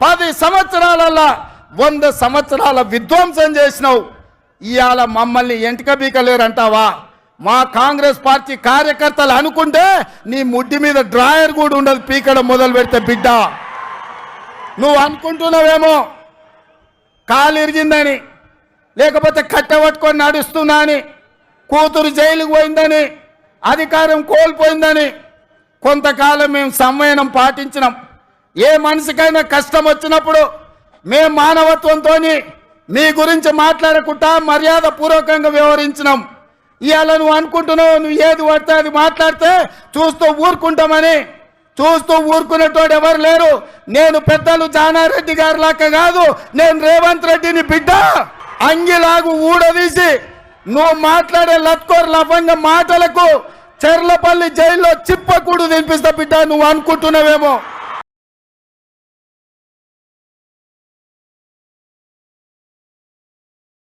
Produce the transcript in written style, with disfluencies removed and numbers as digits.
10 సంవత్సరాలలో 100 సంవత్సరాల విధ్వంసం చేసినావు. ఇవాళ మమ్మల్ని ఎంటిక బీకలేరంటావా? మా కాంగ్రెస్ పార్టీ కార్యకర్తలు అనుకుంటే నీ ముడ్డి మీద డ్రాయర్ కూడా ఉండదు పీకడం మొదలు పెడితే బిడ్డ. నువ్వు అనుకుంటున్నావేమో కాలు ఇరిగిందని, లేకపోతే కట్టబట్టుకొని నడుస్తున్నా అని, కూతురు జైలుకు పోయిందని, అధికారం కోల్పోయిందని. కొంతకాలం మేము సంయమనం పాటించినాం. ఏ మనిషికైనా కష్టం వచ్చినప్పుడు మేము మానవత్వంతో మీ గురించి మాట్లాడకుండా మర్యాద పూర్వకంగా వ్యవహరించినాం. ఇవాళ నువ్వు అనుకుంటున్నావు నువ్వు ఏది పడితే అది మాట్లాడితే చూస్తూ ఊరుకుంటామని. చూస్తూ ఊరుకునేటోడు ఎవరు లేరు. నేను పెద్దలు జానారెడ్డి గారి లాగా కాదు, నేను రేవంత్ రెడ్డిని బిడ్డ. అంగిలాగు ఊడదీసి నువ్వు మాట్లాడే లత్కోర్ లఫంగా మాటలకు చెర్లపల్లి జైల్లో చిప్పకూడు తినిపిస్తా బిడ్డ. నువ్వు అనుకుంటున్నావేమో.